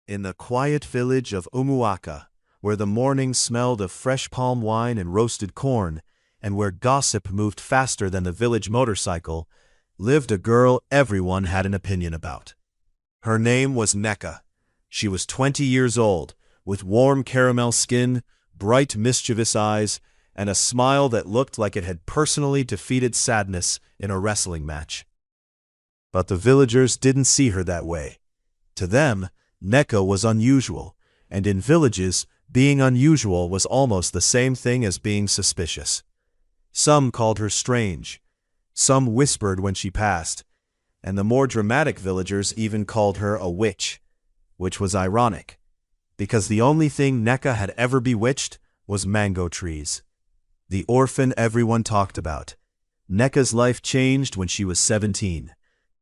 In the quiet village of Umuaka, where the morning smelled of fresh palm wine and roasted corn, and where gossip moved faster than the village motorcycle, lived a girl everyone had an opinion about. Her name was Neka. She was 20 years old, with warm caramel skin, bright mischievous eyes, and a smile that looked like it had personally defeated sadness in a wrestling match. But the villagers didn't see her that way. To them, Neka was unusual, and in villages, being unusual was almost the same thing as being suspicious. Some called her strange. Some whispered when she passed, and the more dramatic villagers even called her a witch, which was ironic, because the only thing Neka had ever bewitched was mango trees. The orphan everyone talked about. Neka's life changed when she was 17.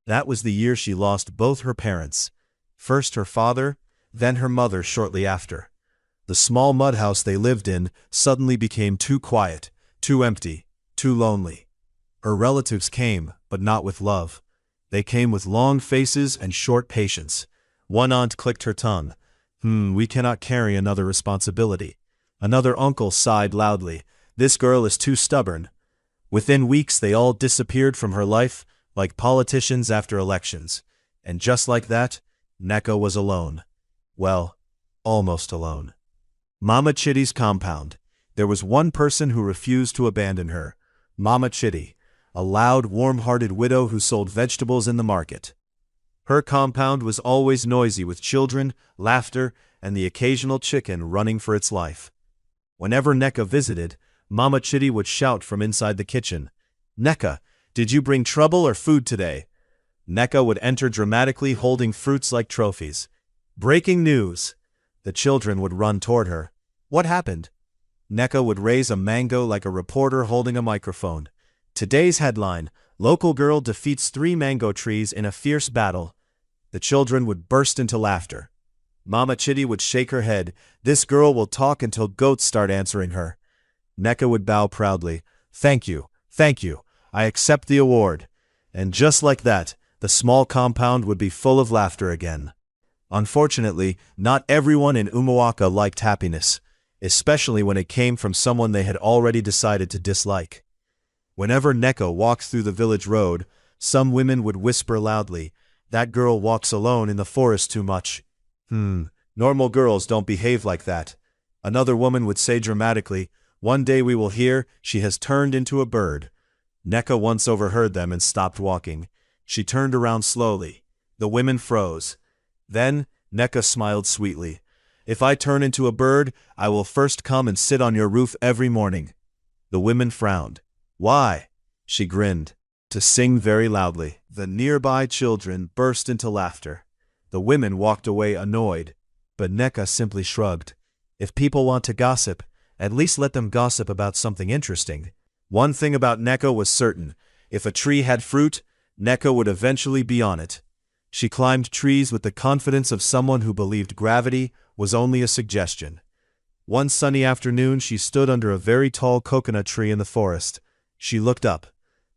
That was the year she lost both her parents, first her father, then her mother shortly after. The small mud house they lived in suddenly became too quiet, too empty, too lonely. Her relatives came, but not with love. They came with long faces and short patience. One aunt clicked her tongue. We cannot carry another responsibility. Another uncle sighed loudly. This girl is too stubborn. Within weeks they all disappeared from her life, like politicians after elections. And just like that, Neka was alone. Well, almost alone. Mama Chitty's compound. There was one person who refused to abandon her. Mama Chitty, a loud, warm-hearted widow who sold vegetables in the market. Her compound was always noisy with children, laughter, and the occasional chicken running for its life. Whenever Neka visited, Mama Chitty would shout from inside the kitchen, "Neka, did you bring trouble or food today?" Neka would enter dramatically holding fruits like trophies. Breaking news! The children would run toward her. What happened? Neka would raise a mango like a reporter holding a microphone. Today's headline: Local girl defeats 3 mango trees in a fierce battle. The children would burst into laughter. Mama Chitty would shake her head. This girl will talk until goats start answering her. Neka would bow proudly. Thank you, I accept the award. And just like that, the small compound would be full of laughter again. Unfortunately, not everyone in Umuaka liked happiness, especially when it came from someone they had already decided to dislike. Whenever Neka walked through the village road, some women would whisper loudly, "That girl walks alone in the forest too much." Normal girls don't behave like that. Another woman would say dramatically, "One day we will hear she has turned into a bird." Neka once overheard them and stopped walking. She turned around slowly. The women froze. Then, Neka smiled sweetly. "If I turn into a bird, I will first come and sit on your roof every morning." The women frowned. "Why?" She grinned. "To sing very loudly." The nearby children burst into laughter. The women walked away annoyed, but Neka simply shrugged. If people want to gossip, at least let them gossip about something interesting. One thing about Neka was certain: if a tree had fruit, Neka would eventually be on it. She climbed trees with the confidence of someone who believed gravity was only a suggestion. One sunny afternoon she stood under a very tall coconut tree in the forest. She looked up.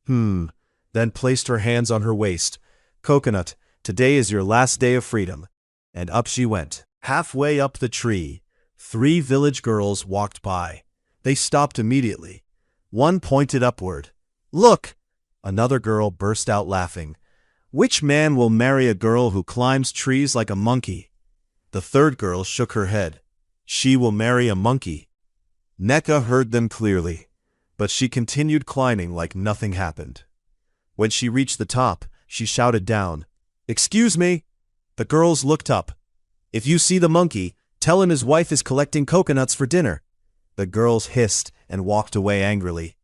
Then placed her hands on her waist. "Coconut, today is your last day of freedom." And up she went. Halfway up the tree, 3 village girls walked by. They stopped immediately. One pointed upward. "Look!" Another girl burst out laughing. "Which man will marry a girl who climbs trees like a monkey?" The third girl shook her head. "She will marry a monkey." Neka heard them clearly, but she continued climbing like nothing happened. When she reached the top, she shouted down, "Excuse me!" The girls looked up. "If you see the monkey, tell him his wife is collecting coconuts for dinner." The girls hissed and walked away angrily.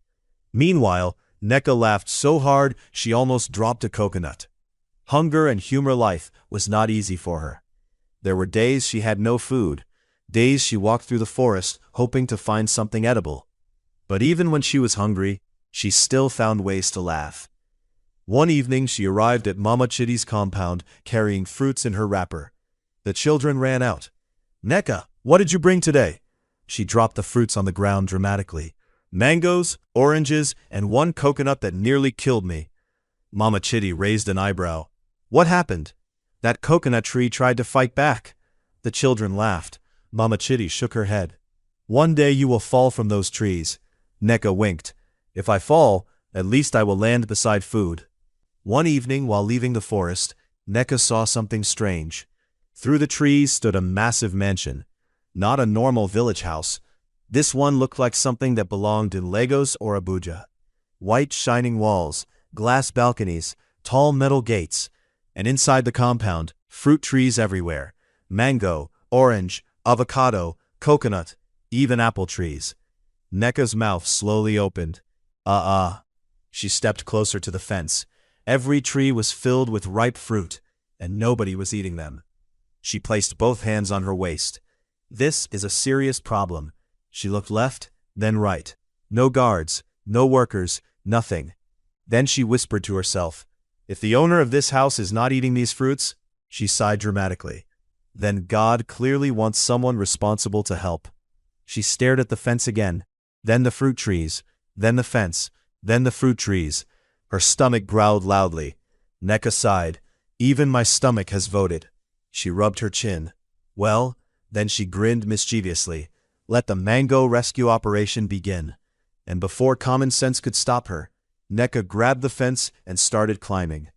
Meanwhile, Neka laughed so hard she almost dropped a coconut. Hunger and humor life was not easy for her. There were days she had no food, days she walked through the forest hoping to find something edible. But even when she was hungry, she still found ways to laugh. One evening she arrived at Mama Chitty's compound carrying fruits in her wrapper. The children ran out. "Neka, what did you bring today?" She dropped the fruits on the ground dramatically. "Mangoes, oranges, and 1 coconut that nearly killed me." Mama Chitty raised an eyebrow. "What happened?" "That coconut tree tried to fight back." The children laughed. Mama Chitty shook her head. One day you will fall from those trees. Neka winked. If I fall, at least I will land beside food. One evening while leaving the forest, Neka saw something strange. Through the trees stood a massive mansion. Not a normal village house. This one looked like something that belonged in Lagos or Abuja. White shining walls, glass balconies, tall metal gates, and inside the compound, fruit trees everywhere. Mango, orange, avocado, coconut, even apple trees. Neka's mouth slowly opened. She stepped closer to the fence. Every tree was filled with ripe fruit, and nobody was eating them. She placed both hands on her waist. This is a serious problem. She looked left, then right. No guards, no workers, nothing. Then she whispered to herself, "If the owner of this house is not eating these fruits," she sighed dramatically, "then God clearly wants someone responsible to help." She stared at the fence again, then the fruit trees, then the fence, then the fruit trees. Her stomach growled loudly. Neka sighed. "Even my stomach has voted." She rubbed her chin. "Well," then she grinned mischievously. "Let the mango rescue operation begin." And before common sense could stop her, Neka grabbed the fence and started climbing.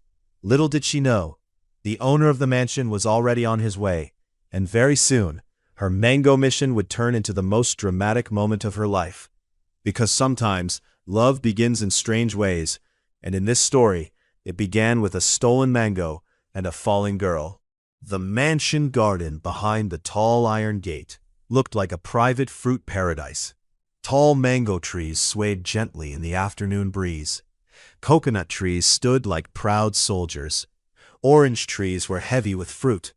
Little did she know, the owner of the mansion was already on his way, and very soon, her mango mission would turn into the most dramatic moment of her life. Because sometimes, love begins in strange ways, and in this story, it began with a stolen mango and a falling girl. The mansion garden behind the tall iron gate looked like a private fruit paradise. Tall mango trees swayed gently in the afternoon breeze. Coconut trees stood like proud soldiers. Orange trees were heavy with fruit.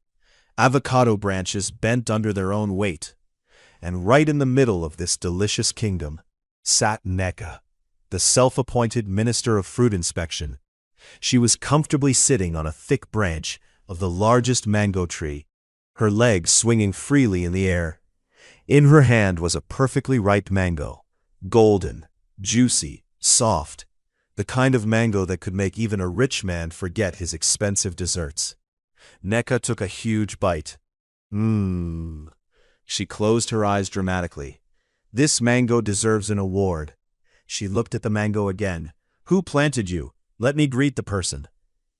Avocado branches bent under their own weight. And right in the middle of this delicious kingdom sat Neka, the self-appointed minister of fruit inspection. She was comfortably sitting on a thick branch of the largest mango tree, her legs swinging freely in the air. In her hand was a perfectly ripe mango, golden, juicy, soft, the kind of mango that could make even a rich man forget his expensive desserts. Neka took a huge bite. She closed her eyes dramatically. This mango deserves an award. She looked at the mango again. "Who planted you? Let me greet the person."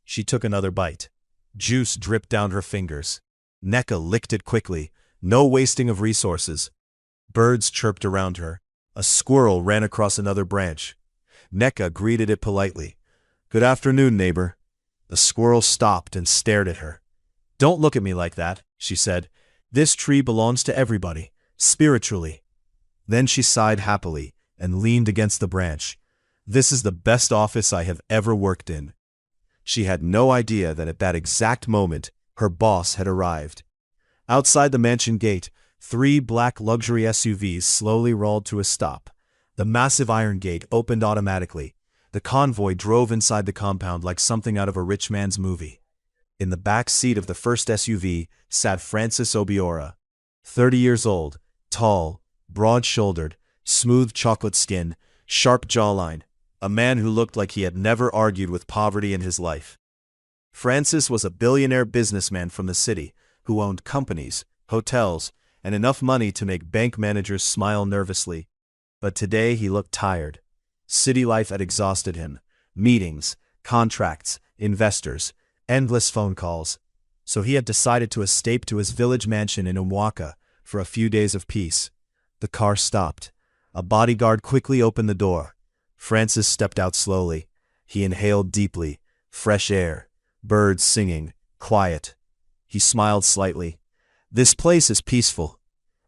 She took another bite. Juice dripped down her fingers. Neka licked it quickly, no wasting of resources. Birds chirped around her. A squirrel ran across another branch. Neka greeted it politely. "Good afternoon, neighbor." The squirrel stopped and stared at her. "Don't look at me like that," she said. "This tree belongs to everybody, spiritually." Then she sighed happily and leaned against the branch. "This is the best office I have ever worked in." She had no idea that at that exact moment, her boss had arrived. Outside the mansion gate, 3 black luxury SUVs slowly rolled to a stop. The massive iron gate opened automatically. The convoy drove inside the compound like something out of a rich man's movie. In the back seat of the first SUV sat Francis Obiora, 30 years old, tall, broad-shouldered, smooth chocolate skin, sharp jawline, a man who looked like he had never argued with poverty in his life. Francis was a billionaire businessman from the city who owned companies, hotels, and enough money to make bank managers smile nervously. But today he looked tired. City life had exhausted him. Meetings, contracts, investors, endless phone calls. So he had decided to escape to his village mansion in Umwaka for a few days of peace. The car stopped. A bodyguard quickly opened the door. Francis stepped out slowly. He inhaled deeply. Fresh air. Birds singing. Quiet. He smiled slightly. "This place is peaceful."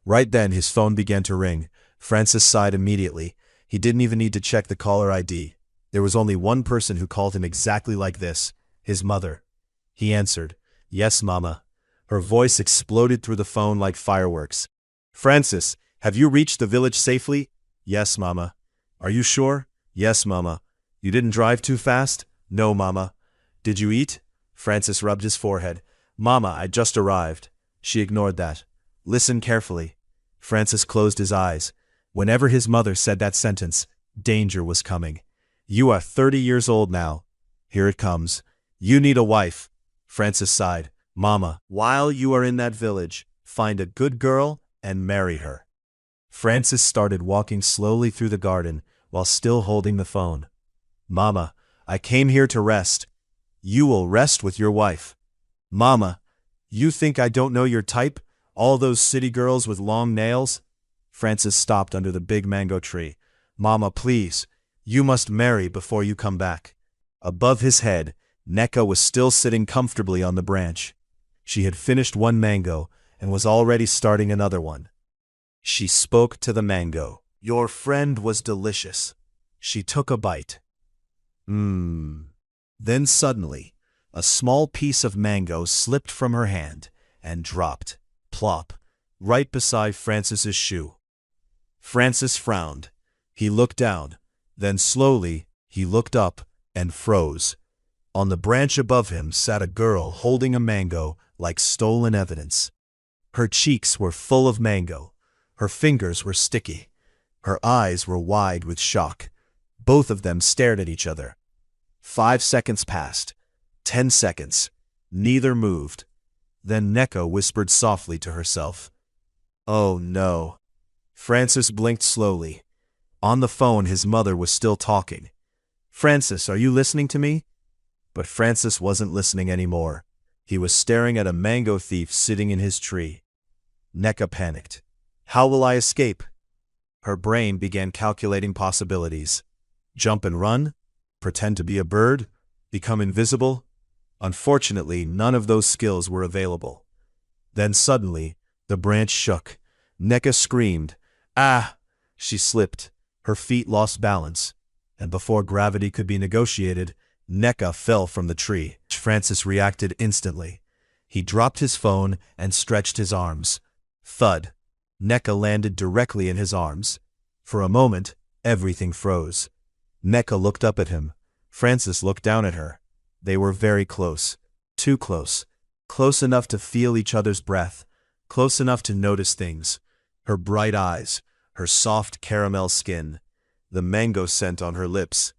Right then his phone began to ring. Francis sighed immediately. He didn't even need to check the caller ID. There was only one person who called him exactly like this, his mother. He answered, "Yes, Mama." Her voice exploded through the phone like fireworks. "Francis, have you reached the village safely?" "Yes, Mama." "Are you sure?" "Yes, Mama." "You didn't drive too fast?" "No, Mama." "Did you eat?" Francis rubbed his forehead. "Mama, I just arrived." She ignored that. "Listen carefully." Francis closed his eyes. Whenever his mother said that sentence, danger was coming. "You are 30 years old now. Here it comes. You need a wife." Francis sighed. "Mama, while you are in that village, find a good girl, and marry her. Francis started walking slowly through the garden while still holding the phone. Mama, I came here to rest. You will rest with your wife. Mama, you think I don't know your type? All those city girls with long nails? Francis stopped under the big mango tree. Mama, please, you must marry before you come back. Above his head, Neka was still sitting comfortably on the branch. She had finished one mango and was already starting another one. She spoke to the mango. Your friend was delicious. She took a bite. Then suddenly, a small piece of mango slipped from her hand and dropped, plop, right beside Francis's shoe. Francis frowned. He looked down. Then slowly, he looked up and froze. On the branch above him sat a girl holding a mango like stolen evidence. Her cheeks were full of mango. Her fingers were sticky. Her eyes were wide with shock. Both of them stared at each other. 5 seconds passed. 10 seconds. Neither moved. Then Neka whispered softly to herself. Oh no. Francis blinked slowly. On the phone his mother was still talking. Francis, are you listening to me? But Francis wasn't listening anymore. He was staring at a mango thief sitting in his tree. Neka panicked. How will I escape? Her brain began calculating possibilities. Jump and run? Pretend to be a bird? Become invisible? Unfortunately, none of those skills were available. Then suddenly, the branch shook. Neka screamed. Ah! She slipped. Her feet lost balance. And before gravity could be negotiated, Neka fell from the tree. Francis reacted instantly. He dropped his phone and stretched his arms. Thud. Neka landed directly in his arms. For a moment, everything froze. Neka looked up at him. Francis looked down at her. They were very close. Too close. Close enough to feel each other's breath. Close enough to notice things. Her bright eyes. Her soft caramel skin. The mango scent on her lips.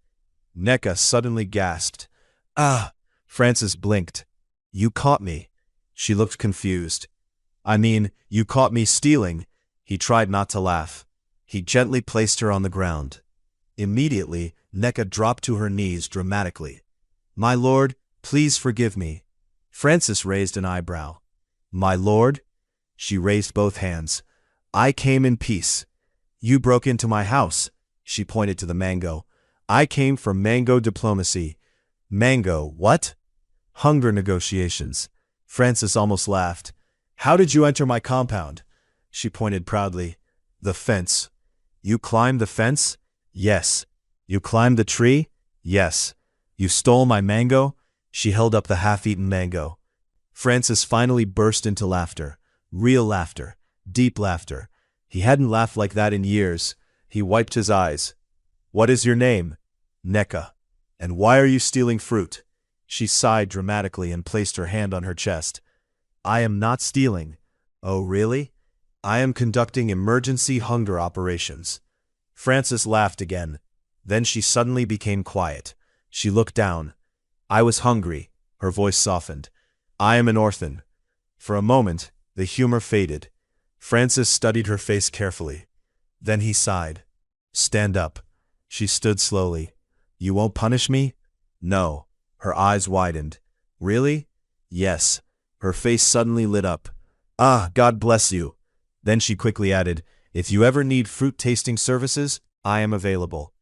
Neka suddenly gasped. Ah! Francis blinked. You caught me. She looked confused. I mean, you caught me stealing. He tried not to laugh. He gently placed her on the ground. Immediately, Neka dropped to her knees dramatically. My lord, please forgive me. Francis raised an eyebrow. My lord? She raised both hands. I came in peace. You broke into my house. She pointed to the mango. I came for mango diplomacy. Mango, what? Hunger negotiations. Francis almost laughed. How did you enter my compound? She pointed proudly. The fence. You climbed the fence? Yes. You climbed the tree? Yes. You stole my mango? She held up the half-eaten mango. Francis finally burst into laughter. Real laughter. Deep laughter. He hadn't laughed like that in years. He wiped his eyes. What is your name? Neka. And why are you stealing fruit? She sighed dramatically and placed her hand on her chest. I am not stealing. Oh, really? I am conducting emergency hunger operations. Francis laughed again. Then she suddenly became quiet. She looked down. I was hungry. Her voice softened. I am an orphan. For a moment, the humor faded. Francis studied her face carefully. Then he sighed. Stand up. She stood slowly. You won't punish me? No. Her eyes widened. Really? Yes. Her face suddenly lit up. Ah, God bless you. Then she quickly added, if you ever need fruit-tasting services, I am available.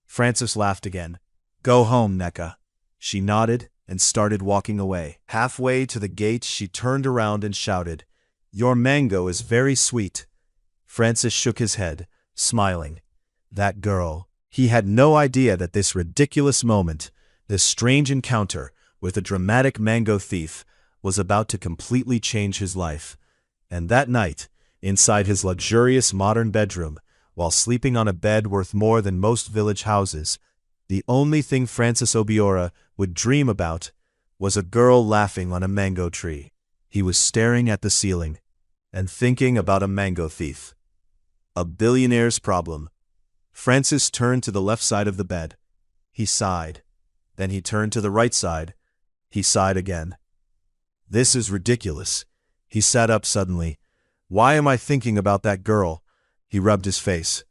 Francis laughed again. Go home, Neka. She nodded and started walking away. Halfway to the gate, she turned around and shouted, Your mango is very sweet. Francis shook his head, smiling. That girl. He had no idea that this ridiculous moment, this strange encounter with a dramatic mango thief, was about to completely change his life. And that night, inside his luxurious modern bedroom, while sleeping on a bed worth more than most village houses, the only thing Francis Obiora would dream about was a girl laughing on a mango tree. He was staring at the ceiling and thinking about a mango thief. A billionaire's problem. Francis turned to the left side of the bed. He sighed. Then he turned to the right side. He sighed again. This is ridiculous. He sat up suddenly. Why am I thinking about that girl? He rubbed his face.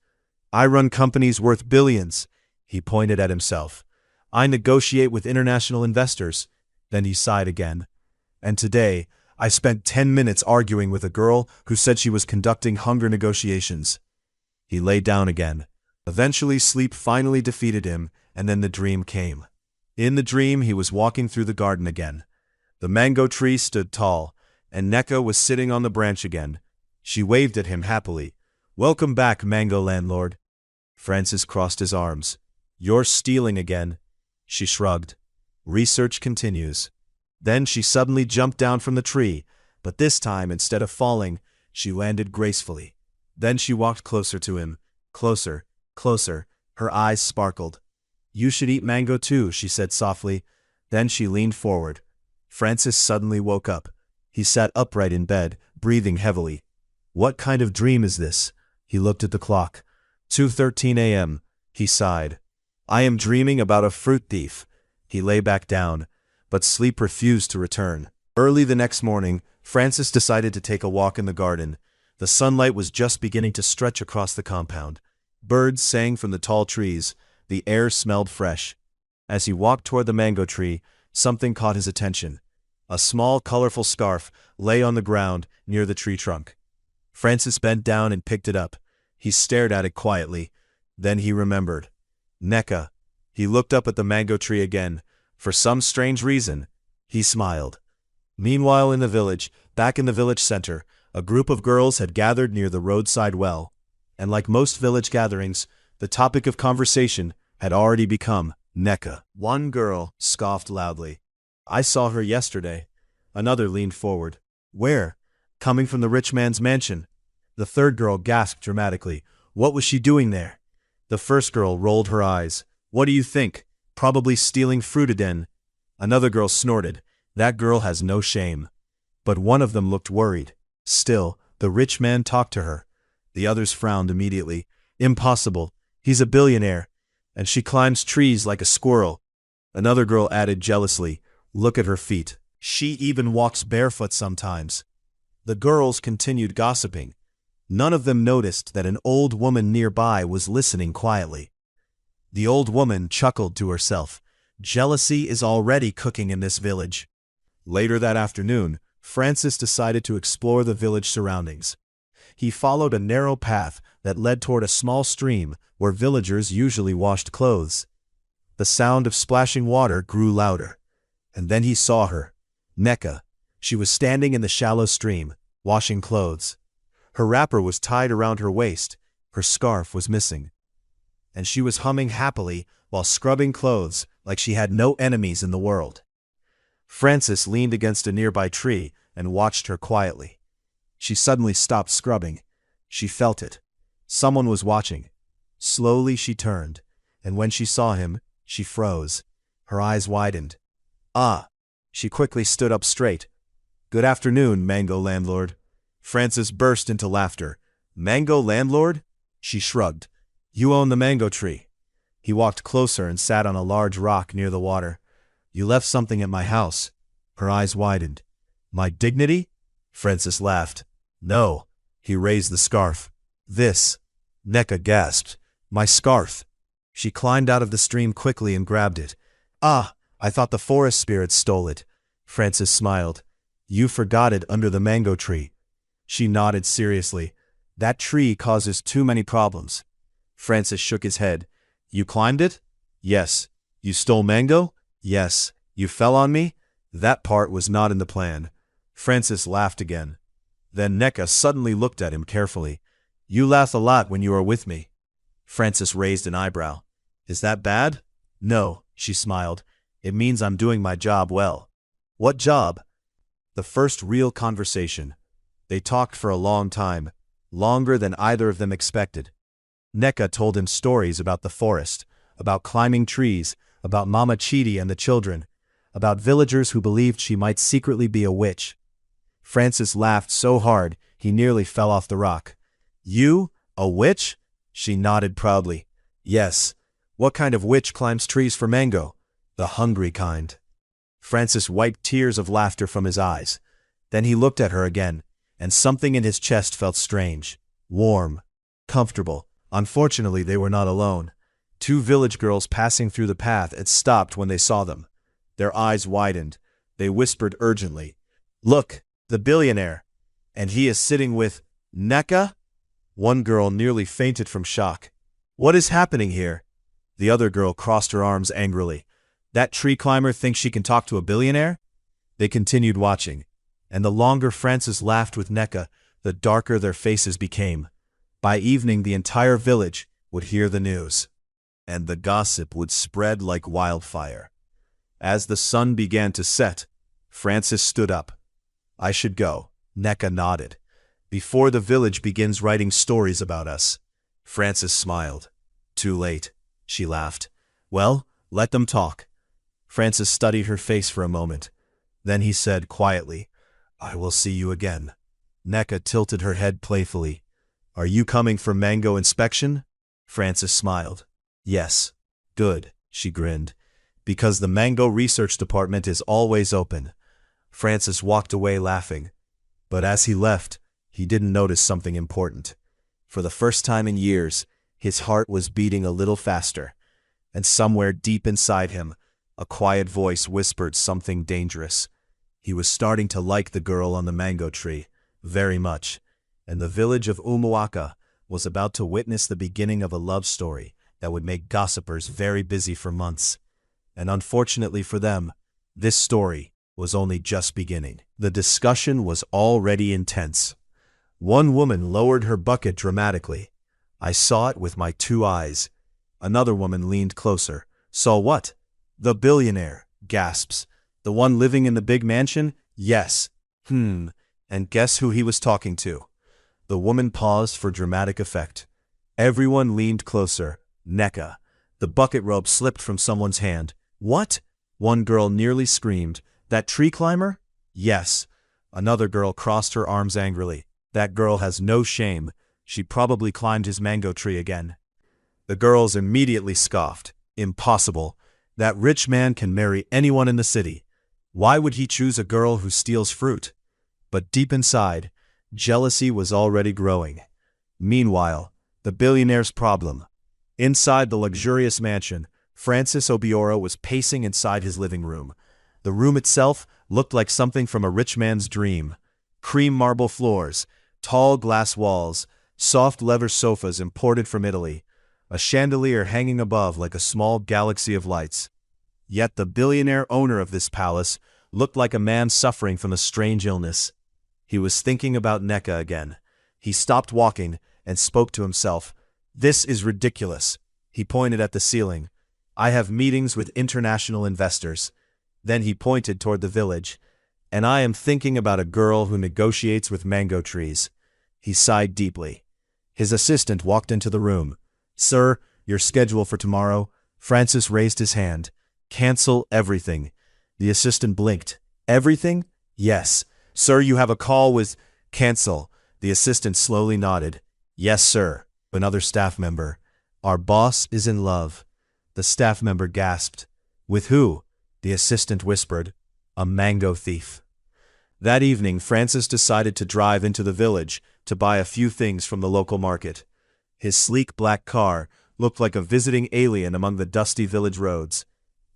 I run companies worth billions. He pointed at himself. I negotiate with international investors. Then he sighed again. And today, I spent 10 minutes arguing with a girl who said she was conducting hunger negotiations. He lay down again. Eventually, sleep finally defeated him, and then the dream came. In the dream, he was walking through the garden again. The mango tree stood tall, and Neka was sitting on the branch again. She waved at him happily. Welcome back, mango landlord. Francis crossed his arms. You're stealing again. She shrugged. Research continues. Then she suddenly jumped down from the tree, but this time, instead of falling, she landed gracefully. Then she walked closer to him. Closer, closer. Her eyes sparkled. You should eat mango too, she said softly. Then she leaned forward. Francis suddenly woke up. He sat upright in bed, breathing heavily. What kind of dream is this? He looked at the clock. 2:13 a.m. He sighed. I am dreaming about a fruit thief. He lay back down, but sleep refused to return. Early the next morning, Francis decided to take a walk in the garden. The sunlight was just beginning to stretch across the compound. Birds sang from the tall trees. The air smelled fresh. As he walked toward the mango tree, something caught his attention. A small, colorful scarf lay on the ground near the tree trunk. Francis bent down and picked it up. He stared at it quietly. Then he remembered. Neka. He looked up at the mango tree again. For some strange reason, he smiled. Meanwhile in the village, back in the village center, a group of girls had gathered near the roadside well. And like most village gatherings, the topic of conversation had already become Neka. One girl scoffed loudly. I saw her yesterday. Another leaned forward. Where? Coming from the rich man's mansion. The third girl gasped dramatically. What was she doing there? The first girl rolled her eyes. What do you think? Probably stealing fruit again. Another girl snorted. That girl has no shame. But one of them looked worried. Still, the rich man talked to her. The others frowned immediately. Impossible. He's a billionaire. And she climbs trees like a squirrel. Another girl added jealously. Look at her feet. She even walks barefoot sometimes. The girls continued gossiping. None of them noticed that an old woman nearby was listening quietly. The old woman chuckled to herself. Jealousy is already cooking in this village. Later that afternoon, Francis decided to explore the village surroundings. He followed a narrow path that led toward a small stream where villagers usually washed clothes. The sound of splashing water grew louder. And then he saw her. Neka. She was standing in the shallow stream, washing clothes. Her wrapper was tied around her waist. Her scarf was missing. And she was humming happily while scrubbing clothes like she had no enemies in the world. Francis leaned against a nearby tree and watched her quietly. She suddenly stopped scrubbing. She felt it. Someone was watching. Slowly she turned, and when she saw him, she froze. Her eyes widened. Ah! She quickly stood up straight. Good afternoon, mango landlord. Francis burst into laughter. Mango landlord? She shrugged. You own the mango tree. He walked closer and sat on a large rock near the water. You left something at my house. Her eyes widened. My dignity? Francis laughed. No. He raised the scarf. This. Neka gasped. My scarf. She climbed out of the stream quickly and grabbed it. Ah, I thought the forest spirits stole it. Francis smiled. You forgot it under the mango tree. She nodded seriously. That tree causes too many problems. Francis shook his head. You climbed it? Yes. You stole mango? Yes. You fell on me? That part was not in the plan. Francis laughed again. Then Neka suddenly looked at him carefully. You laugh a lot when you are with me. Francis raised an eyebrow. Is that bad? No, she smiled. It means I'm doing my job well. What job? The first real conversation. They talked for a long time, longer than either of them expected. Neka told him stories about the forest, about climbing trees, about Mama Chidi and the children, about villagers who believed she might secretly be a witch. Francis laughed so hard he nearly fell off the rock. You? A witch? She nodded proudly. Yes. What kind of witch climbs trees for mango? The hungry kind. Francis wiped tears of laughter from his eyes. Then he looked at her again. and something in his chest felt strange, warm, comfortable. Unfortunately, they were not alone. Two village girls passing through the path had stopped when they saw them. Their eyes widened. They whispered urgently, "Look, the billionaire! And he is sitting with Neka?" One girl nearly fainted from shock. "What is happening here?" The other girl crossed her arms angrily. "That tree climber thinks she can talk to a billionaire?" They continued watching, and the longer Francis laughed with Neka, the darker their faces became. By evening, the entire village would hear the news, and the gossip would spread like wildfire. As the sun began to set, Francis stood up. "I should go," Neka nodded. "Before the village begins writing stories about us." Francis smiled. "Too late," she laughed. "Well, let them talk." Francis studied her face for a moment. Then he said quietly, "I will see you again." Neka tilted her head playfully. "Are you coming for mango inspection?" Francis smiled. "Yes." "Good," she grinned, "because the mango research department is always open." Francis walked away laughing. But as he left, he didn't notice something important. For the first time in years, his heart was beating a little faster, and somewhere deep inside him, a quiet voice whispered something dangerous. He was starting to like the girl on the mango tree very much, and the village of Umuaka was about to witness the beginning of a love story that would make gossipers very busy for months. And unfortunately for them, this story was only just beginning. The discussion was already intense. One woman lowered her bucket dramatically. "I saw it with my 2 eyes." Another woman leaned closer. "Saw what?" "The billionaire," gasps. "The one living in the big mansion?" "Yes." And guess who he was talking to?" The woman paused for dramatic effect. Everyone leaned closer. Neka. The bucket rope slipped from someone's hand. "What?" One girl nearly screamed. "That tree climber?" "Yes." Another girl crossed her arms angrily. "That girl has no shame. She probably climbed his mango tree again." The girls immediately scoffed. "Impossible. That rich man can marry anyone in the city. Why would he choose a girl who steals fruit?" But deep inside, jealousy was already growing. Meanwhile, the billionaire's problem. Inside the luxurious mansion, Francis Obiora was pacing inside his living room. The room itself looked like something from a rich man's dream. Cream marble floors, tall glass walls, soft leather sofas imported from Italy, a chandelier hanging above like a small galaxy of lights. Yet the billionaire owner of this palace looked like a man suffering from a strange illness. He was thinking about Neka again. He stopped walking and spoke to himself. "This is ridiculous." He pointed at the ceiling. "I have meetings with international investors." Then he pointed toward the village. "And I am thinking about a girl who negotiates with mango trees." He sighed deeply. His assistant walked into the room. "Sir, your schedule for tomorrow." Francis raised his hand. "Cancel everything." The assistant blinked. "Everything?" "Yes." "Sir, you have a call with—" "Cancel." The assistant slowly nodded. "Yes, sir." Another staff member. "Our boss is in love." The staff member gasped. "With who?" The assistant whispered. "A mango thief." That evening, Francis decided to drive into the village to buy a few things from the local market. His sleek black car looked like a visiting alien among the dusty village roads.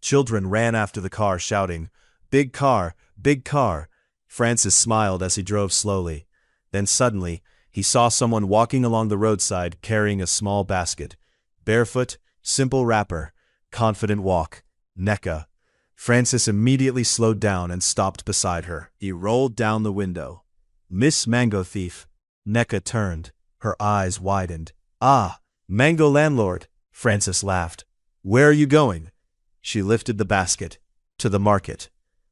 Children ran after the car shouting, "Big car! Big car!" Francis smiled as he drove slowly. Then suddenly, he saw someone walking along the roadside carrying a small basket. Barefoot, simple wrapper, confident walk. Neka. Francis immediately slowed down and stopped beside her. He rolled down the window. "Miss Mango Thief." Neka turned. Her eyes widened. "Ah, Mango Landlord." Francis laughed. "Where are you going?" She lifted the basket. "To the market."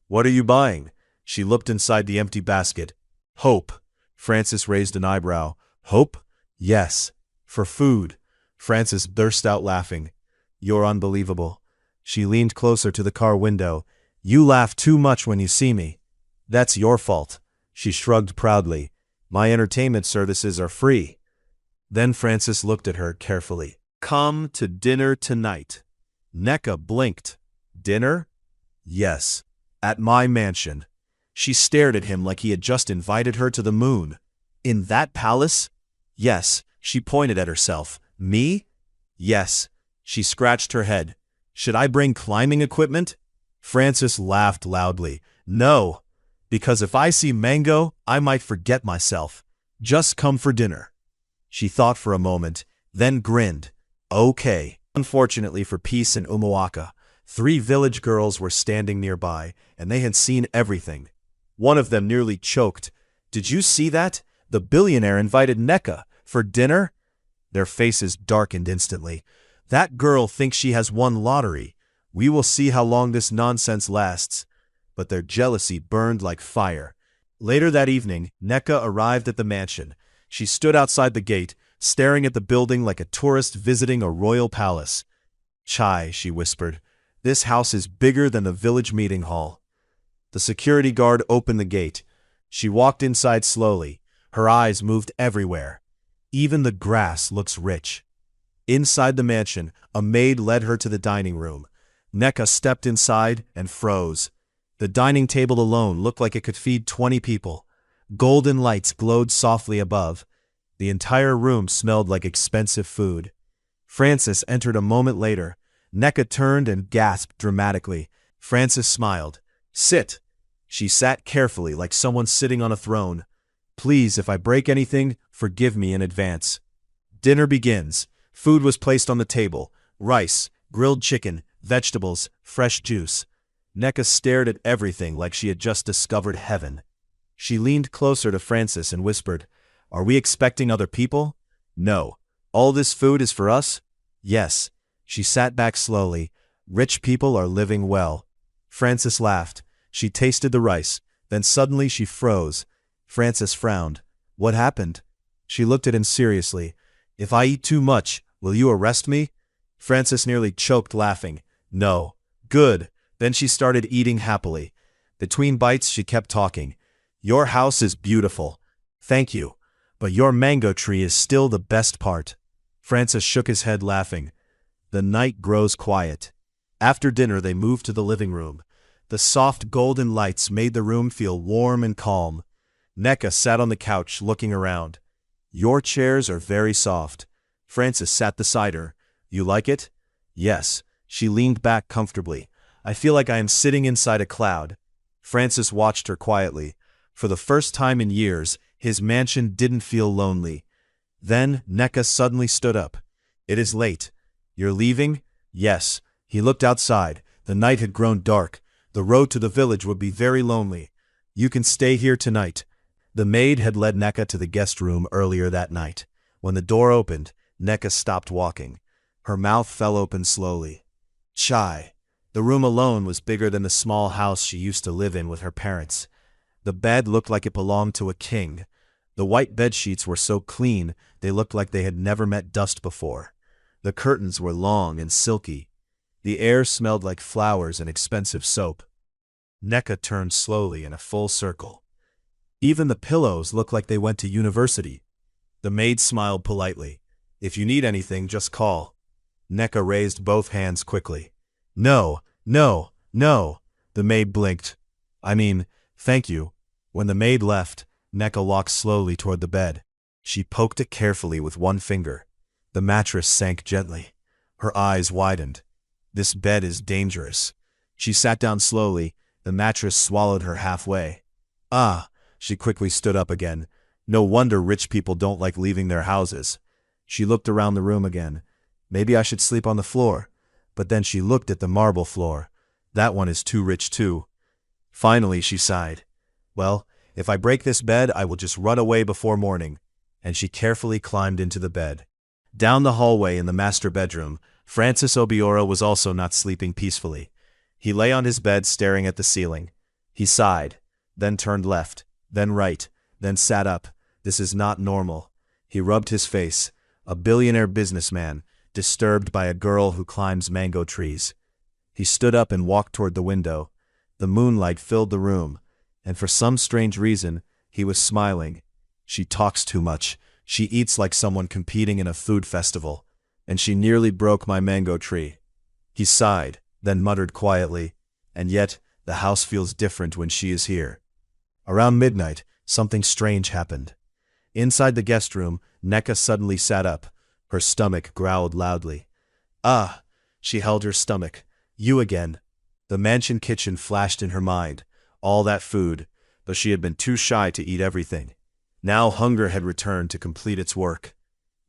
"What are you buying?" She looked inside the empty basket. "Hope." Francis raised an eyebrow. "Hope?" "Yes. For food." Francis burst out laughing. "You're unbelievable." She leaned closer to the car window. "You laugh too much when you see me." "That's your fault." She shrugged proudly. "My entertainment services are free." Then Francis looked at her carefully. "Come to dinner tonight." Neka blinked. "Dinner?" "Yes. At my mansion." She stared at him like he had just invited her to the moon. In that palace? Yes, she pointed at herself. Me? Yes. She scratched her head. Should I bring climbing equipment? Francis laughed loudly. No, because if I see Mango, I might forget myself. Just come for dinner. She thought for a moment, then grinned. Okay. Unfortunately for peace in Umuaka, 3 village girls were standing nearby, and they had seen everything. One of them nearly choked. Did you see that? The billionaire invited Neka for dinner? Their faces darkened instantly. That girl thinks she has won lottery. We will see how long this nonsense lasts. But their jealousy burned like fire. Later that evening, Neka arrived at the mansion. She stood outside the gate, staring at the building like a tourist visiting a royal palace. Chai, she whispered, this house is bigger than the village meeting hall. The security guard opened the gate. She walked inside slowly. Her eyes moved everywhere. Even the grass looks rich. Inside the mansion, a maid led her to the dining room. Neka stepped inside and froze. The dining table alone looked like it could feed 20 people. Golden lights glowed softly above. The entire room smelled like expensive food. Francis entered a moment later. Neka turned and gasped dramatically. Francis smiled. Sit. She sat carefully like someone sitting on a throne. Please, if I break anything, forgive me in advance. Dinner begins. Food was placed on the table. Rice, grilled chicken, vegetables, fresh juice. Neka stared at everything like she had just discovered heaven. She leaned closer to Francis and whispered, Are we expecting other people? No. All this food is for us? Yes. She sat back slowly. Rich people are living well. Francis laughed. She tasted the rice. Then suddenly she froze. Francis frowned. What happened? She looked at him seriously. If I eat too much, will you arrest me? Francis nearly choked laughing. No. Good. Then she started eating happily. Between bites she kept talking. Your house is beautiful. Thank you. But your mango tree is still the best part. Francis shook his head laughing. The night grows quiet. After dinner they moved to the living room. The soft golden lights made the room feel warm and calm. Neka sat on the couch looking around. Your chairs are very soft. Francis sat beside her. You like it? Yes. She leaned back comfortably. I feel like I am sitting inside a cloud. Francis watched her quietly. For the first time in years, his mansion didn't feel lonely. Then Neka suddenly stood up. It is late. You're leaving? Yes. He looked outside. The night had grown dark. The road to the village would be very lonely. You can stay here tonight. The maid had led Neka to the guest room earlier that night. When the door opened, Neka stopped walking. Her mouth fell open slowly. Chai. The room alone was bigger than the small house she used to live in with her parents. The bed looked like it belonged to a king. The white bedsheets were so clean, they looked like they had never met dust before. The curtains were long and silky. The air smelled like flowers and expensive soap. Neka turned slowly in a full circle. Even the pillows looked like they went to university. The maid smiled politely. If you need anything, just call. Neka raised both hands quickly. No, no, no. The maid blinked. Thank you. When the maid left, Neka walked slowly toward the bed. She poked it carefully with one finger. The mattress sank gently. Her eyes widened. This bed is dangerous. She sat down slowly. The mattress swallowed her halfway. Ah! She quickly stood up again. No wonder rich people don't like leaving their houses. She looked around the room again. Maybe I should sleep on the floor. But then she looked at the marble floor. That one is too rich too. Finally she sighed. Well, if I break this bed, I will just run away before morning. And she carefully climbed into the bed. Down the hallway in the master bedroom, Francis Obiora was also not sleeping peacefully. He lay on his bed staring at the ceiling. He sighed, then turned left, then right, then sat up. This is not normal. He rubbed his face. A billionaire businessman, disturbed by a girl who climbs mango trees. He stood up and walked toward the window. The moonlight filled the room, and for some strange reason, he was smiling. She talks too much. She eats like someone competing in a food festival, and she nearly broke my mango tree. He sighed, then muttered quietly, and yet the house feels different when she is here. Around midnight, something strange happened. Inside the guest room, Neka suddenly sat up. Her stomach growled loudly. Ah! She held her stomach. You again. The mansion kitchen flashed in her mind. All that food, though she had been too shy to eat everything. Now hunger had returned to complete its work.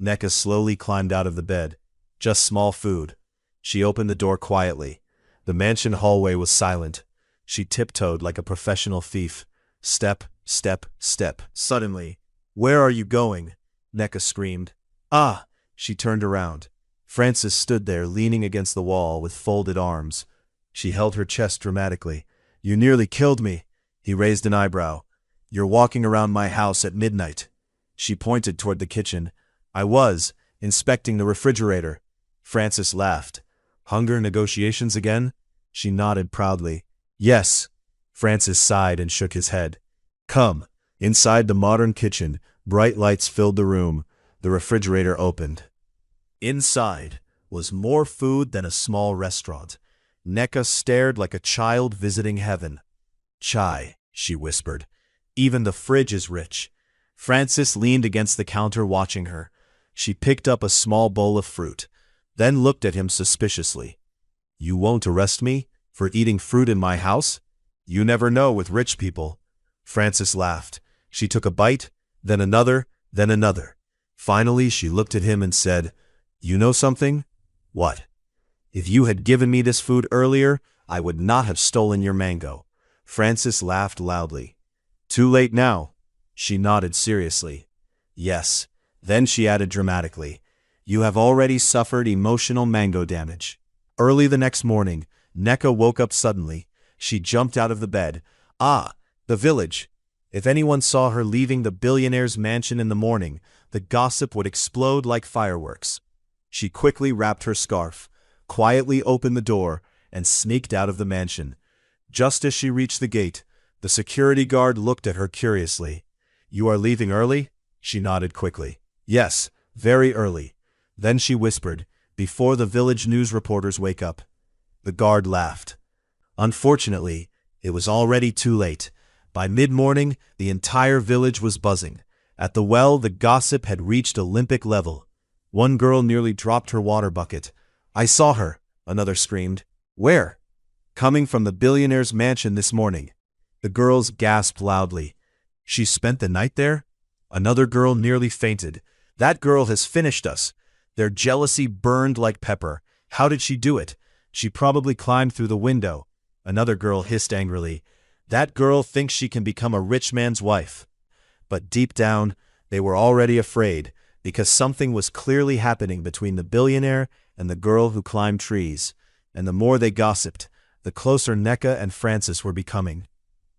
Neka slowly climbed out of the bed. Just small food. She opened the door quietly. The mansion hallway was silent. She tiptoed like a professional thief. Step, step, step. Suddenly, "Where are you going?" Neka screamed. Ah! She turned around. Francis stood there leaning against the wall with folded arms. She held her chest dramatically. "You nearly killed me." He raised an eyebrow. "You're walking around my house at midnight." She pointed toward the kitchen. "I was, inspecting the refrigerator." Francis laughed. "Hunger negotiations again?" She nodded proudly. "Yes." Francis sighed and shook his head. "Come." Inside the modern kitchen, bright lights filled the room. The refrigerator opened. Inside was more food than a small restaurant. Neka stared like a child visiting heaven. "Chai," she whispered. "Even the fridge is rich." Francis leaned against the counter watching her. She picked up a small bowl of fruit, then looked at him suspiciously. "You won't arrest me for eating fruit in my house? You never know with rich people." Francis laughed. She took a bite, then another, then another. Finally, she looked at him and said, "You know something?" "What?" "If you had given me this food earlier, I would not have stolen your mango." Francis laughed loudly. "Too late now." She nodded seriously. "Yes." Then she added dramatically, "You have already suffered emotional mango damage." Early the next morning, Neka woke up suddenly. She jumped out of the bed. Ah, the village! If anyone saw her leaving the billionaire's mansion in the morning, the gossip would explode like fireworks. She quickly wrapped her scarf, quietly opened the door, and sneaked out of the mansion. Just as she reached the gate, the security guard looked at her curiously. "You are leaving early?" She nodded quickly. "Yes, very early." Then she whispered, "Before the village news reporters wake up." The guard laughed. Unfortunately, it was already too late. By mid-morning, the entire village was buzzing. At the well, the gossip had reached Olympic level. One girl nearly dropped her water bucket. "I saw her," another screamed. "Where?" "Coming from the billionaire's mansion this morning." The girls gasped loudly. "She spent the night there?" Another girl nearly fainted. "That girl has finished us." Their jealousy burned like pepper. "How did she do it?" "She probably climbed through the window." Another girl hissed angrily. "That girl thinks she can become a rich man's wife." But deep down, they were already afraid, because something was clearly happening between the billionaire and the girl who climbed trees. And the more they gossiped, the closer Neka and Francis were becoming.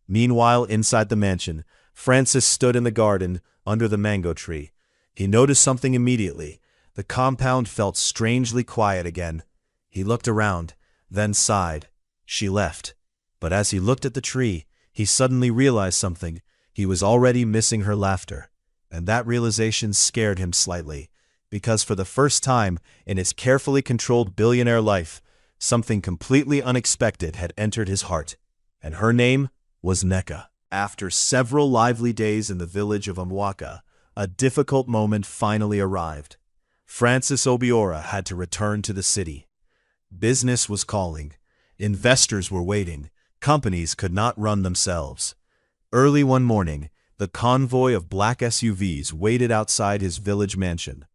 Meanwhile, inside the mansion, Francis stood in the garden under the mango tree. He noticed something immediately. The compound felt strangely quiet again. He looked around, then sighed. She left. But as he looked at the tree, he suddenly realized something. He was already missing her laughter. And that realization scared him slightly, because for the first time in his carefully controlled billionaire life, something completely unexpected had entered his heart. And her name was Neka. After several lively days in the village of Umwaka, a difficult moment finally arrived. Francis Obiora had to return to the city. Business was calling. Investors were waiting. Companies could not run themselves. Early one morning, the convoy of black SUVs waited outside his village mansion.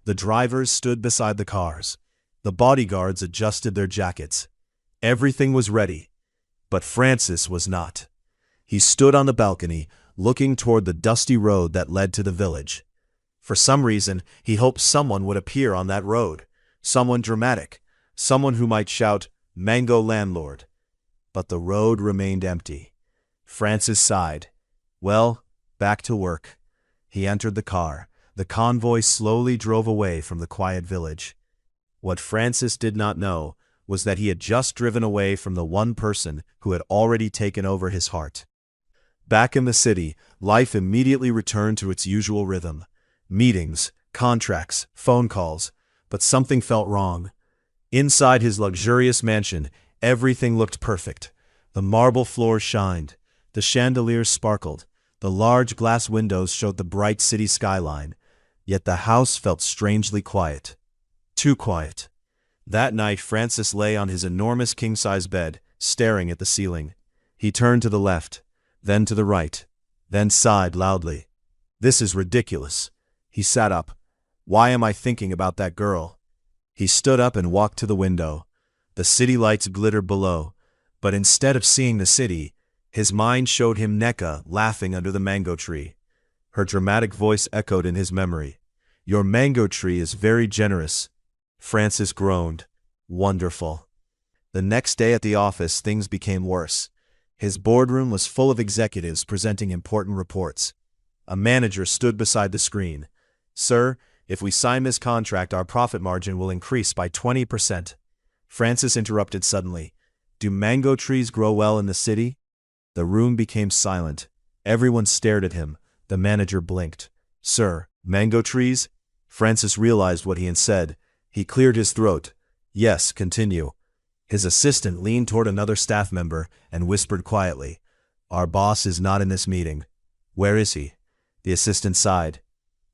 The drivers stood beside the cars. The bodyguards adjusted their jackets. Everything was ready. But Francis was not. He stood on the balcony, looking toward the dusty road that led to the village. For some reason, he hoped someone would appear on that road. Someone dramatic. Someone who might shout, "Mango Landlord." But the road remained empty. Francis sighed. Well, back to work. He entered the car. The convoy slowly drove away from the quiet village. What Francis did not know was that he had just driven away from the one person who had already taken over his heart. Back in the city, life immediately returned to its usual rhythm. Meetings, contracts, phone calls. But something felt wrong. Inside his luxurious mansion, everything looked perfect. The marble floors shined. The chandeliers sparkled. The large glass windows showed the bright city skyline, yet the house felt strangely quiet. Too quiet. That night Francis lay on his enormous king-size bed, staring at the ceiling. He turned to the left, then to the right, then sighed loudly. This is ridiculous. He sat up. Why am I thinking about that girl? He stood up and walked to the window. The city lights glittered below, but instead of seeing the city, his mind showed him Nneka laughing under the mango tree. Her dramatic voice echoed in his memory. Your mango tree is very generous. Francis groaned. Wonderful. The next day at the office, things became worse. His boardroom was full of executives presenting important reports. A manager stood beside the screen. Sir, if we sign this contract, our profit margin will increase by 20%. Francis interrupted suddenly. Do mango trees grow well in the city? The room became silent. Everyone stared at him. The manager blinked. Sir, mango trees? Francis realized what he had said. He cleared his throat. Yes, continue. His assistant leaned toward another staff member and whispered quietly. Our boss is not in this meeting. Where is he? The assistant sighed.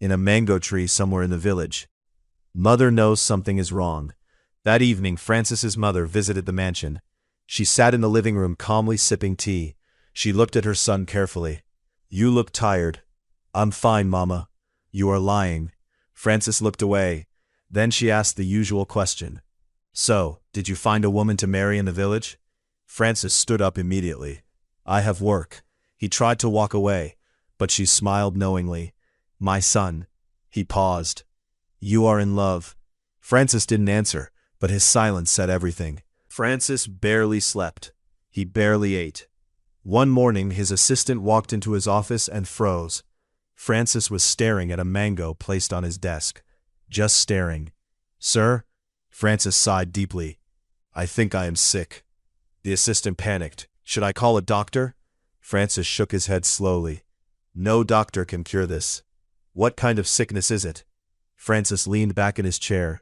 In a mango tree somewhere in the village. Mother knows something is wrong. That evening, Francis's mother visited the mansion. She sat in the living room calmly sipping tea. She looked at her son carefully. You look tired. I'm fine, Mama. You are lying. Francis looked away. Then she asked the usual question. So, did you find a woman to marry in the village? Francis stood up immediately. I have work. He tried to walk away, but she smiled knowingly. My son. He paused. You are in love. Francis didn't answer, but his silence said everything. Francis barely slept. He barely ate. One morning, his assistant walked into his office and froze. Francis was staring at a mango placed on his desk. Just staring. Sir? Francis sighed deeply. I think I am sick. The assistant panicked. Should I call a doctor? Francis shook his head slowly. No doctor can cure this. What kind of sickness is it? Francis leaned back in his chair.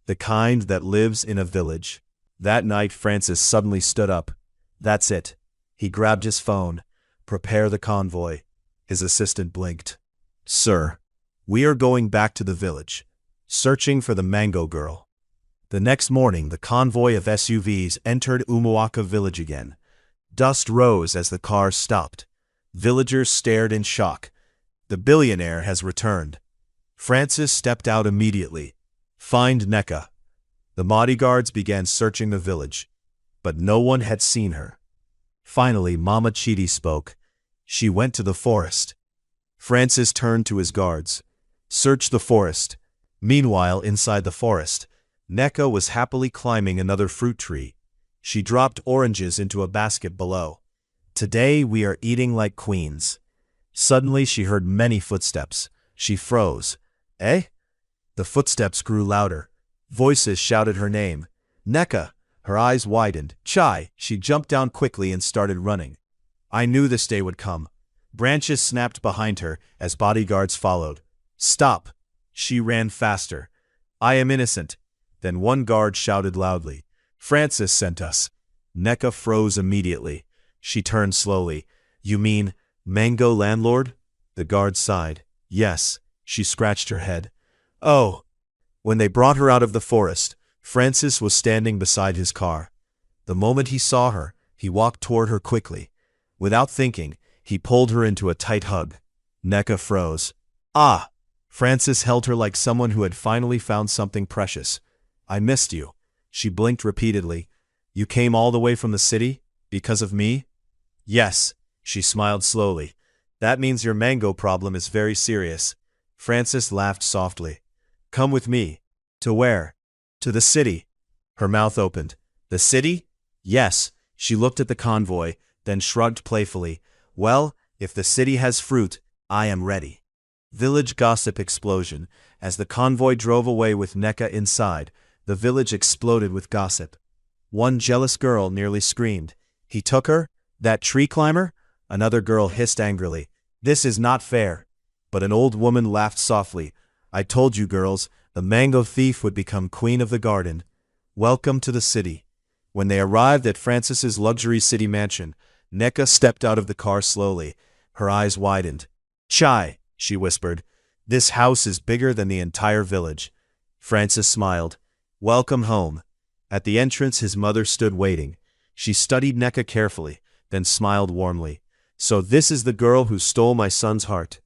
The kind that lives in a village. That night, Francis suddenly stood up. That's it. He grabbed his phone. Prepare the convoy. His assistant blinked. Sir, we are going back to the village. Searching for the mango girl. The next morning, the convoy of SUVs entered Umuaka village again. Dust rose as the cars stopped. Villagers stared in shock. The billionaire has returned. Francis stepped out immediately. Find Nneka. The bodyguards began searching the village, but no one had seen her. Finally, Mama Chidi spoke. She went to the forest. Francis turned to his guards. Search the forest. Meanwhile, inside the forest, Nneka was happily climbing another fruit tree. She dropped oranges into a basket below. Today we are eating like queens. Suddenly she heard many footsteps. She froze. Eh? The footsteps grew louder. Voices shouted her name. Nneka! Her eyes widened. Chai! She jumped down quickly and started running. I knew this day would come. Branches snapped behind her as bodyguards followed. Stop! She ran faster. I am innocent. Then one guard shouted loudly. Francis sent us. Nneka froze immediately. She turned slowly. You mean, Mango landlord? The guard sighed. Yes. She scratched her head. Oh. When they brought her out of the forest, Francis was standing beside his car. The moment he saw her, he walked toward her quickly. Without thinking, he pulled her into a tight hug. Nneka froze. Ah! Francis held her like someone who had finally found something precious. I missed you. She blinked repeatedly. You came all the way from the city? Because of me? Yes. She smiled slowly. That means your mango problem is very serious. Francis laughed softly. Come with me. To where? To the city. Her mouth opened. The city? Yes. She looked at the convoy, then shrugged playfully. Well, if the city has fruit, I am ready. Village gossip explosion. As the convoy drove away with Nneka inside, the village exploded with gossip. One jealous girl nearly screamed. He took her? That tree climber? Another girl hissed angrily. This is not fair. But an old woman laughed softly. I told you girls, the mango thief would become queen of the garden. Welcome to the city. When they arrived at Francis's luxury city mansion, Nneka stepped out of the car slowly. Her eyes widened. "Chai," she whispered. "This house is bigger than the entire village." Francis smiled. "Welcome home." At the entrance his mother stood waiting. She studied Nneka carefully, then smiled warmly. "So this is the girl who stole my son's heart."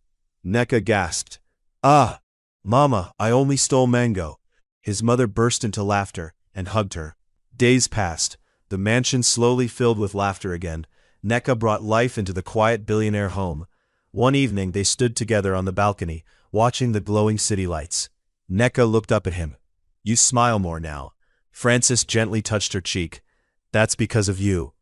Nneka gasped. "Ah, Mama, I only stole mango." His mother burst into laughter and hugged her. Days passed. The mansion slowly filled with laughter again. Nneka brought life into the quiet billionaire home. One evening they stood together on the balcony, watching the glowing city lights. Nneka looked up at him. "You smile more now." Francis gently touched her cheek. "That's because of you."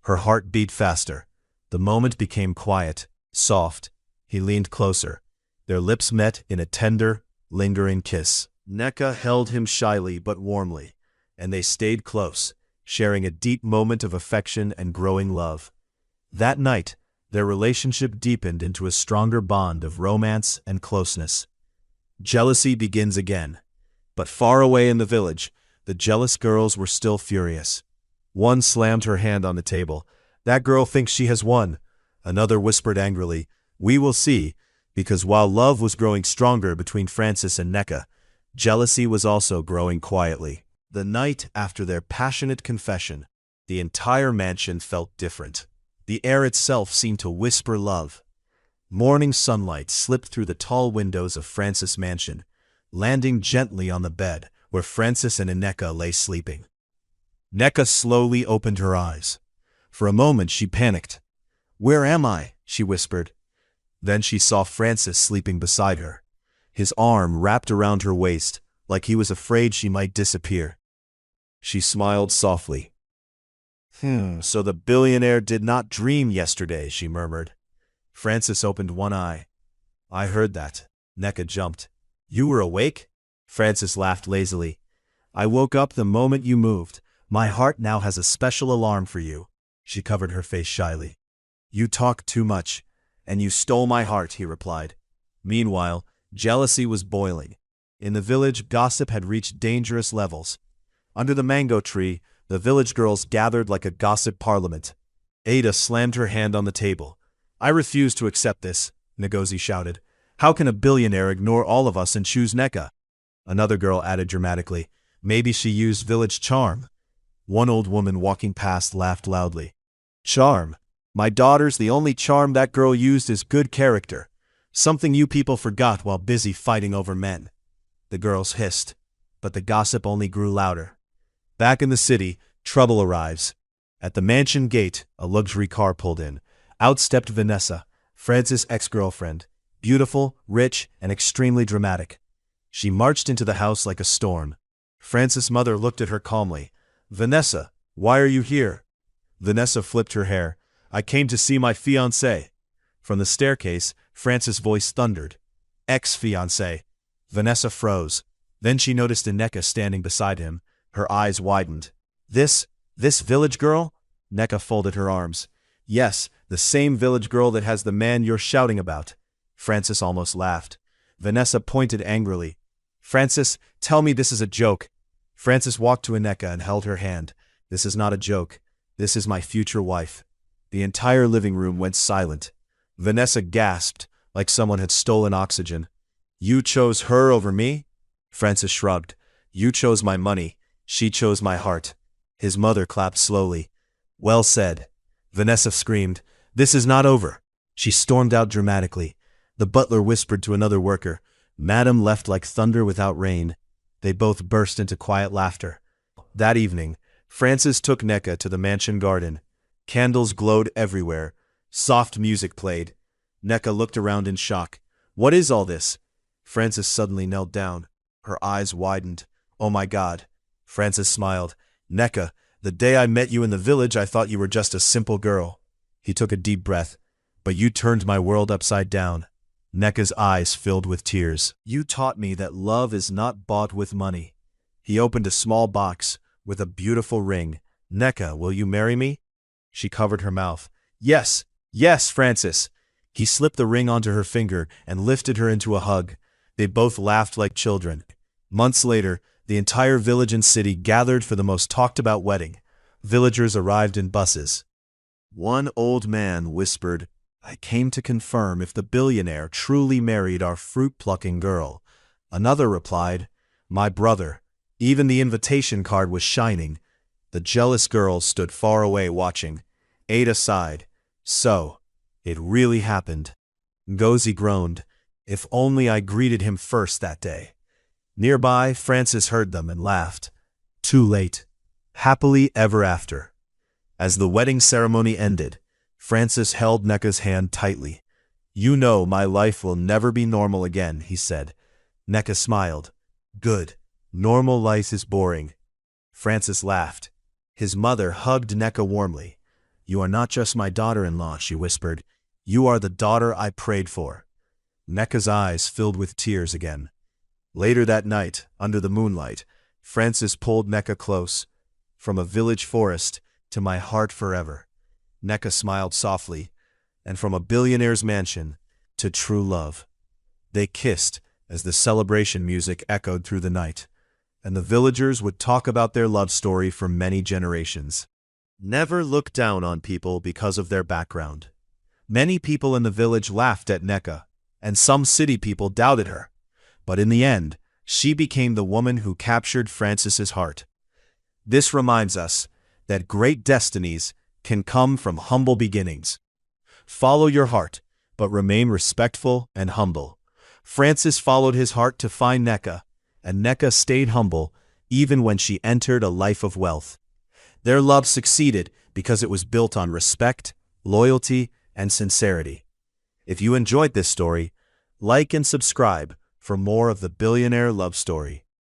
Her heart beat faster. The moment became quiet, soft. He leaned closer. Their lips met in a tender, lingering kiss. Nneka held him shyly but warmly, and they stayed close, sharing a deep moment of affection and growing love. That night, their relationship deepened into a stronger bond of romance and closeness. Jealousy begins again. But far away in the village, the jealous girls were still furious. One slammed her hand on the table. "That girl thinks she has won." Another whispered angrily, "We will see," because while love was growing stronger between Francis and Nneka, jealousy was also growing quietly. The night after their passionate confession, the entire mansion felt different. The air itself seemed to whisper love. Morning sunlight slipped through the tall windows of Francis' mansion, landing gently on the bed where Francis and Nneka lay sleeping. Nneka slowly opened her eyes. For a moment she panicked. "Where am I?" she whispered. Then she saw Francis sleeping beside her, his arm wrapped around her waist like he was afraid she might disappear. She smiled softly. So the billionaire did not dream yesterday," she murmured. Francis opened one eye. "I heard that." Nneka jumped. "You were awake?" Francis laughed lazily. "I woke up the moment you moved. My heart now has a special alarm for you." She covered her face shyly. "You talk too much, and you stole my heart," he replied. Meanwhile, jealousy was boiling. In the village, gossip had reached dangerous levels. Under the mango tree, the village girls gathered like a gossip parliament. Ada slammed her hand on the table. "I refuse to accept this," Ngozi shouted. "How can a billionaire ignore all of us and choose Nneka?" Another girl added dramatically, "Maybe she used village charm." One old woman walking past laughed loudly. "Charm? My daughters, the only charm that girl used is good character. Something you people forgot while busy fighting over men." The girls hissed, but the gossip only grew louder. Back in the city, trouble arrives. At the mansion gate, a luxury car pulled in. Out stepped Vanessa, Francis' ex-girlfriend, beautiful, rich, and extremely dramatic. She marched into the house like a storm. Francis' mother looked at her calmly. "Vanessa, why are you here?" Vanessa flipped her hair. "I came to see my fiancé." From the staircase, Francis' voice thundered. "Ex-fiancé." Vanessa froze. Then she noticed Nneka standing beside him. Her eyes widened. This village girl?" Nneka folded her arms. "Yes, the same village girl that has the man you're shouting about." Francis almost laughed. Vanessa pointed angrily. "Francis, tell me this is a joke." Francis walked to Nneka and held her hand. "This is not a joke. This is my future wife." The entire living room went silent. Vanessa gasped, like someone had stolen oxygen. "You chose her over me?" Francis shrugged. "You chose my money. She chose my heart." His mother clapped slowly. "Well said." Vanessa screamed. "This is not over." She stormed out dramatically. The butler whispered to another worker. Madam left like thunder without rain. They both burst into quiet laughter. That evening, Francis took Nneka to the mansion garden. Candles glowed everywhere. Soft music played. Nneka looked around in shock. "What is all this?" Francis suddenly knelt down. Her eyes widened. "Oh my God." Francis smiled. "Nneka, the day I met you in the village, I thought you were just a simple girl." He took a deep breath. "But you turned my world upside down." Nneka's eyes filled with tears. "You taught me that love is not bought with money." He opened a small box with a beautiful ring. "Nneka, will you marry me?" She covered her mouth. "Yes, yes, Francis." He slipped the ring onto her finger and lifted her into a hug. They both laughed like children. Months later, the entire village and city gathered for the most talked-about wedding. Villagers arrived in buses. One old man whispered, I came to confirm if the billionaire truly married our fruit-plucking girl. Another replied, My brother. Even the invitation card was shining. The jealous girls stood far away watching. Ada sighed. So, it really happened. Ngozi groaned. If only I greeted him first that day. Nearby, Francis heard them and laughed. Too late. Happily ever after. As the wedding ceremony ended, Francis held Nneka's hand tightly. You know my life will never be normal again, he said. Nneka smiled. Good. Normal life is boring. Francis laughed. His mother hugged Nneka warmly. You are not just my daughter-in-law, she whispered. You are the daughter I prayed for. Nneka's eyes filled with tears again. Later that night, under the moonlight, Francis pulled Nneka close. From a village forest to my heart forever. Nneka smiled softly, and from a billionaire's mansion to true love. They kissed as the celebration music echoed through the night, and the villagers would talk about their love story for many generations. Never look down on people because of their background. Many people in the village laughed at Nneka, and some city people doubted her. But in the end, she became the woman who captured Francis's heart. This reminds us that great destinies can come from humble beginnings. Follow your heart, but remain respectful and humble. Francis followed his heart to find Nneka, and Nneka stayed humble even when she entered a life of wealth. Their love succeeded because it was built on respect, loyalty, and sincerity. If you enjoyed this story, like and subscribe for more of the Billionaire love story.